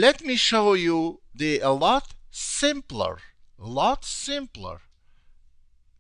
let me show you a lot simpler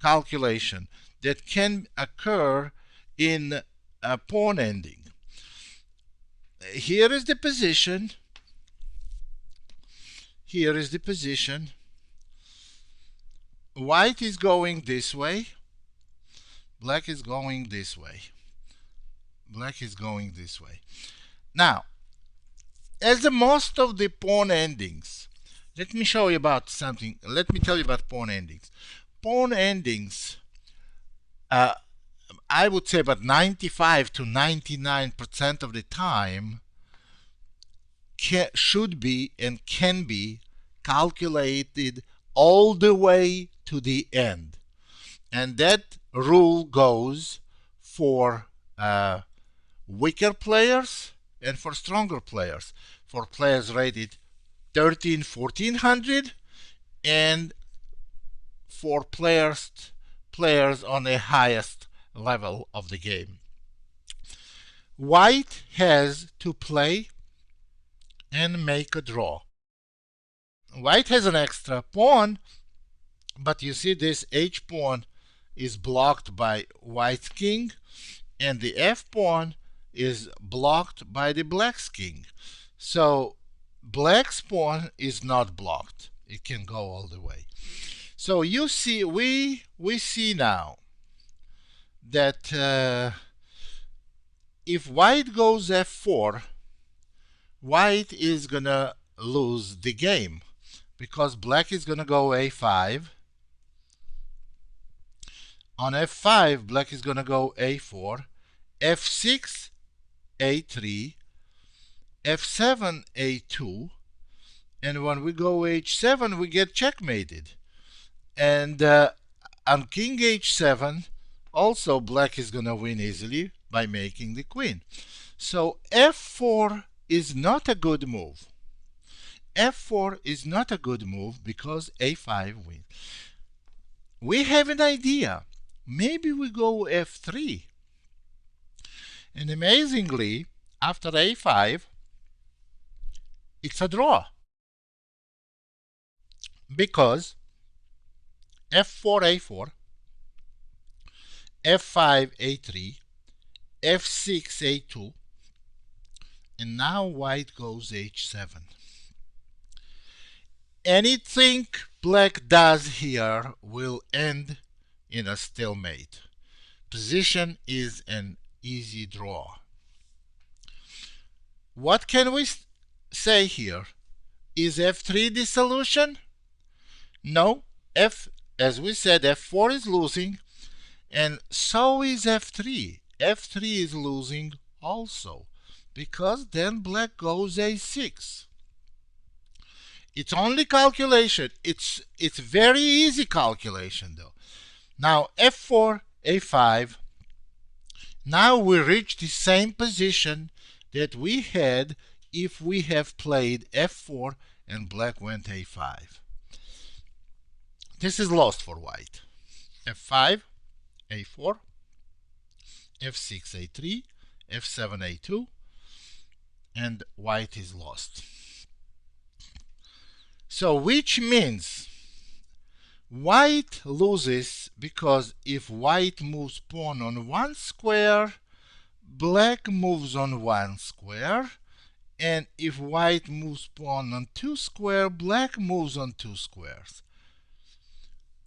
calculation that can occur in a pawn ending. Here is the position. Here is the position. White is going this way. Black is going this way. Black is going this way. Now, as the most of the pawn endings, let me show you about something. Let me tell you about pawn endings. Pawn endings, I would say about 95 to 99% of the time should be and can be calculated all the way to the end. And that rule goes for weaker players and for stronger players. For players rated 1400 and for players on the highest level of the game. White has to play and make a draw. White has an extra pawn, but you see this H pawn is blocked by White's king, and the F pawn is blocked by the Black's king. So Black's pawn is not blocked. It can go all the way. So you see, we see now that if White goes F4, White is gonna lose the game because Black is gonna go A5. On F5, Black is gonna go A4, F6, A3, F7, A2, and when we go H7, we get checkmated. And on King H7, also Black is gonna win easily by making the queen. So F4 is not a good move. F4 is not a good move because A5 wins. We have an idea. Maybe we go F3. And amazingly, after A5, it's a draw. Because F4, A4, F5, A3, F6, A2, and now White goes H7. Anything Black does here will end in a stalemate. Position is an easy draw. What can we say here? Is F3 the solution? No. As we said, F4 is losing, and so is F3. F3 is losing also, because then Black goes A6. It's only calculation. It's very easy calculation though. Now F4, A5. Now we reach the same position that we had if we have played F4 and Black went A5. This is lost for White. F5, A4, F6, A3, F7, A2, and White is lost. So which means White loses because if White moves pawn on one square, Black moves on one square, and if White moves pawn on two squares, Black moves on two squares.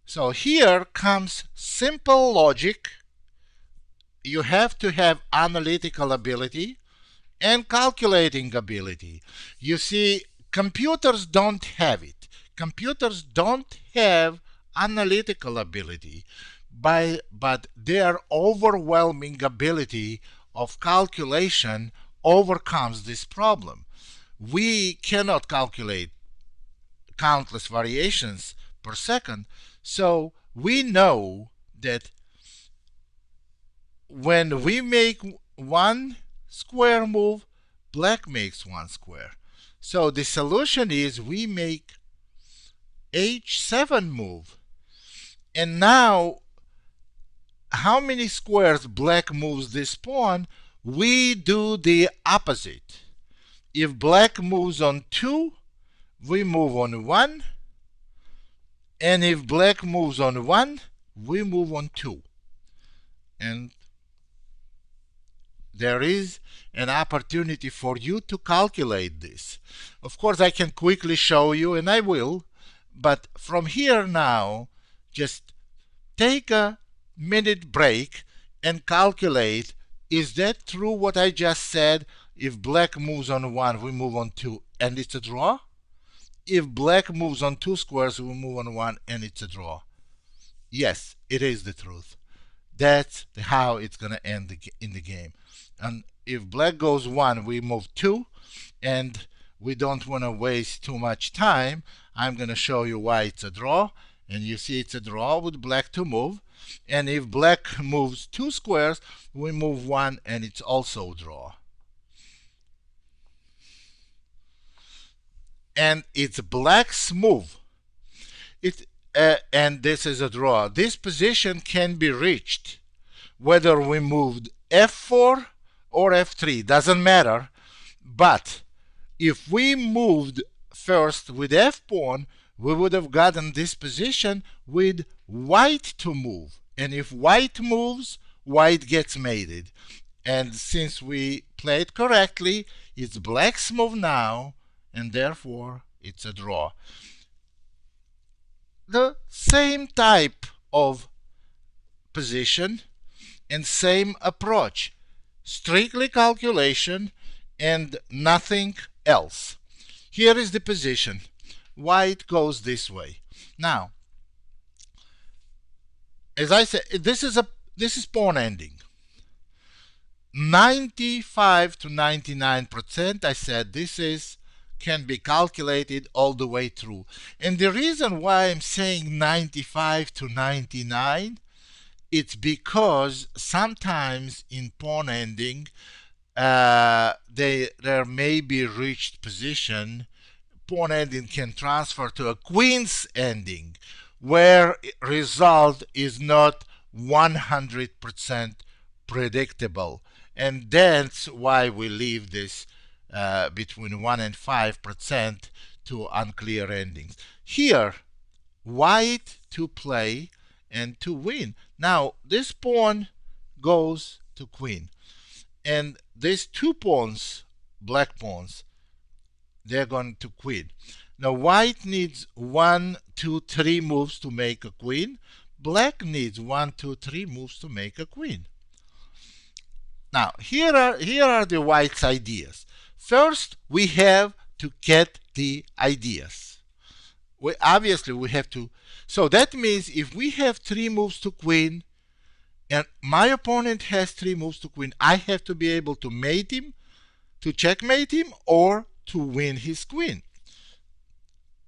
So here comes simple logic. You have to have analytical ability and calculating ability. You see, computers don't have it. Computers don't have analytical ability, but their overwhelming ability of calculation overcomes this problem. We cannot calculate countless variations per second, so we know that when we make one square move, Black makes one square. So the solution is we make H7 move. And now, how many squares Black moves this pawn? We do the opposite. If black moves on 2, we move on 1. And if black moves on 1, we move on 2. And there is an opportunity for you to calculate this. Of course, I can quickly show you, and I will, but from here now, just take a minute break and calculate, is that true what I just said? If black moves on 1, we move on 2, and it's a draw? If black moves on 2 squares, we move on 1, and it's a draw. Yes, it is the truth. That's how it's going to end in the game. And if black goes 1, we move 2, and we don't want to waste too much time. I'm going to show you why it's a draw, and you see it's a draw with black to move. And if black moves 2 squares, we move 1, and it's also a draw. And it's black's move. And this is a draw. This position can be reached whether we moved f4 or f3, doesn't matter. But if we moved first with f pawn, we would have gotten this position with white to move. And if white moves, white gets mated. And since we played correctly, it's black's move now, and therefore it's a draw. The same type of position and same approach. Strictly calculation and nothing else. Here is the position. White goes this way. Now, as I said, this is pawn ending. 95 to 99%, I said this can be calculated all the way through. And the reason why I'm saying 95 to 99, it's because sometimes in pawn ending, there may be reached position. Pawn ending can transfer to a queen's ending, where result is not 100% predictable. And that's why we leave this between 1 and 5% to unclear endings. Here, white to play and to win. Now, this pawn goes to queen. And these 2 pawns, black pawns, they're going to queen. Now, white needs 1, 2, 3 moves to make a queen. Black needs 1, 2, 3 moves to make a queen. Now, here are the white's ideas. First, we have to get the ideas. Obviously, we have to. So that means if we have 3 moves to queen, and my opponent has 3 moves to queen, I have to be able to mate him, to checkmate him, or to win his queen.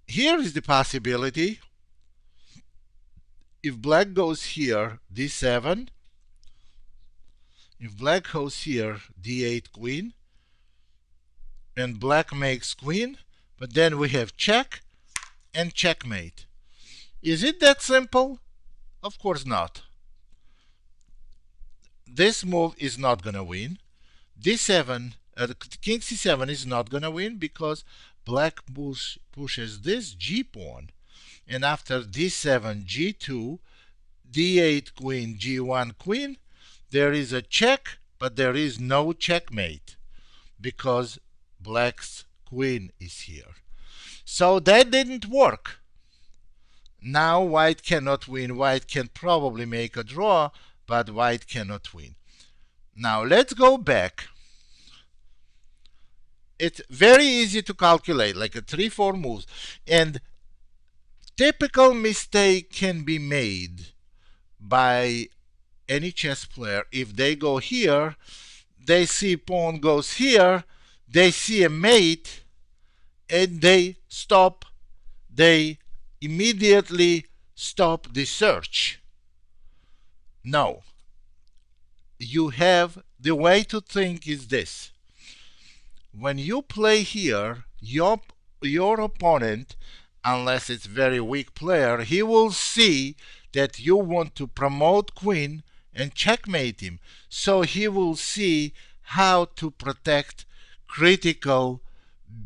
Here is the possibility. If black goes here, d7. If black goes here, d8 queen. And black makes queen. But then we have check and checkmate. Is it that simple? Of course not. This move is not going to win. D7, king c7 is not going to win because black pushes this g pawn. And after d7, g2, d8 queen, g1 queen, there is a check, but there is no checkmate because black's queen is here. So that didn't work. Now white cannot win. White can probably make a draw, but white cannot win. Now let's go back. It's very easy to calculate, like a 3-4 moves. And typical mistake can be made by any chess player. If they go here, they see pawn goes here, they see a mate, and they stop. They immediately stop the search. No. You have, the way to think is this. When you play here, your opponent, unless it's very weak player, he will see that you want to promote queen and checkmate him. So he will see how to protect critical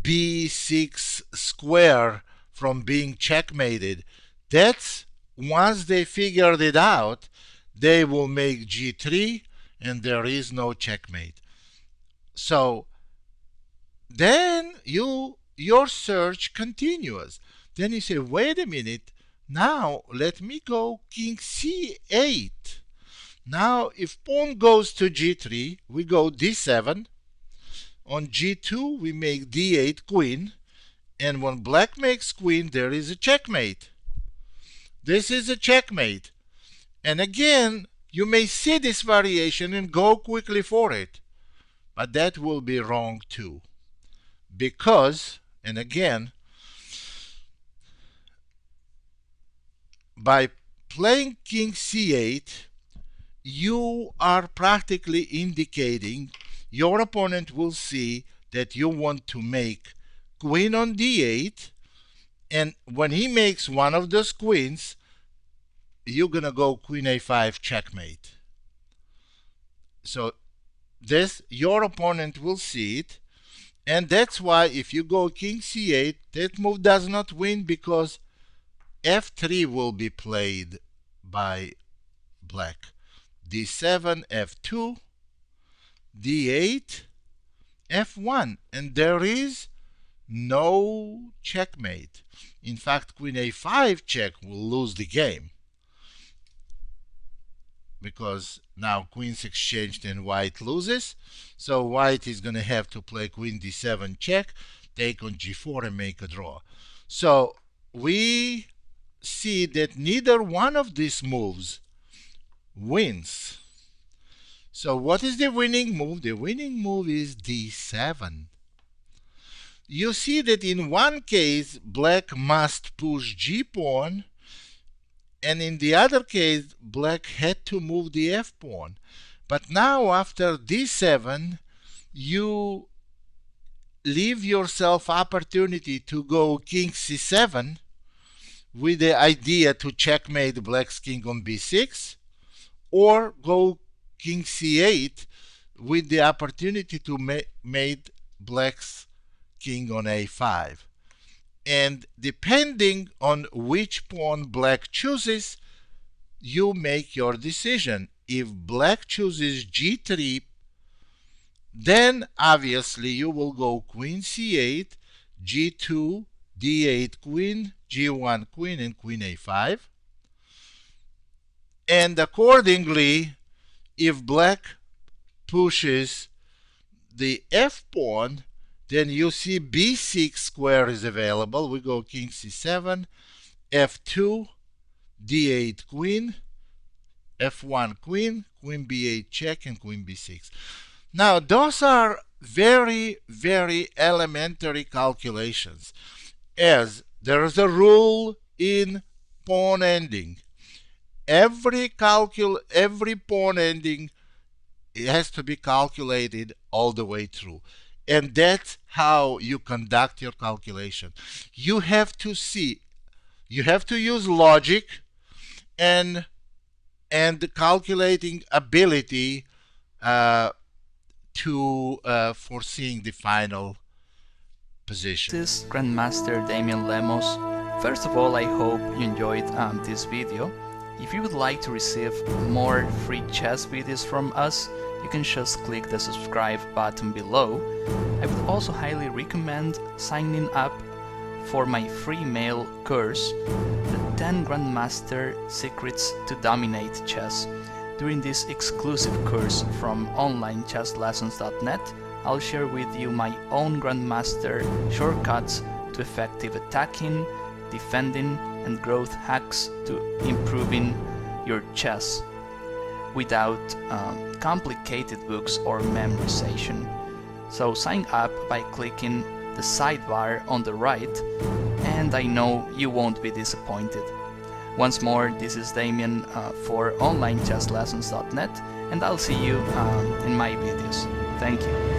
b6 square from being checkmated. That's once they figured it out, they will make g3 and there is no checkmate. So then your search continues. Then you say, wait a minute, now let me go king c8. Now if pawn goes to g3, we go d7. On g2 we make d8 queen, and when black makes queen there is a checkmate. This is a checkmate. And again, you may see this variation and go quickly for it, but that will be wrong too. Because, and again, by playing king c8, you are practically indicating your opponent will see that you want to make queen on d8, and when he makes one of those queens, you're gonna go queen a5 checkmate. So this, your opponent will see it, and that's why if you go king c8, that move does not win, because f3 will be played by black. d7, f2, d8, f1, and there is no checkmate. In fact, queen a5 check will lose the game, because now queens exchanged and white loses. So white is going to have to play queen d7 check, take on g4 and make a draw. So we see that neither one of these moves wins. So what is the winning move? The winning move is d7. You see that in one case black must push g-pawn, and in the other case black had to move the f-pawn. But now after d7 you leave yourself opportunity to go king c7 with the idea to checkmate black's king on b6, or go king c8 with the opportunity to mate black's king on a5. And depending on which pawn black chooses, you make your decision. If black chooses g3, then obviously you will go queen c8, g2, d8 queen, g1 queen, and queen a5. And accordingly, if black pushes the f pawn, then you see b6 square is available. We go king c7, f2, d8 queen, f1 queen, queen b8 check, and queen b6. Now those are very, very elementary calculations, as there is a rule in pawn ending. Every pawn ending, it has to be calculated all the way through. And that's how you conduct your calculation. You have to see, you have to use logic and the calculating ability to foreseeing the final position. This is Grandmaster Damian Lemos. First of all, I hope you enjoyed this video. If you would like to receive more free chess videos from us, you can just click the subscribe button below. I would also highly recommend signing up for my free mail course, The 10 Grandmaster Secrets to Dominate Chess. During this exclusive course from onlinechesslessons.net, I'll share with you my own Grandmaster shortcuts to effective attacking, defending, and growth hacks to improving your chess without complicated books or memorization. So sign up by clicking the sidebar on the right, and I know you won't be disappointed. Once more, this is Damian for onlinechesslessons.net, and I'll see you in my videos. Thank you.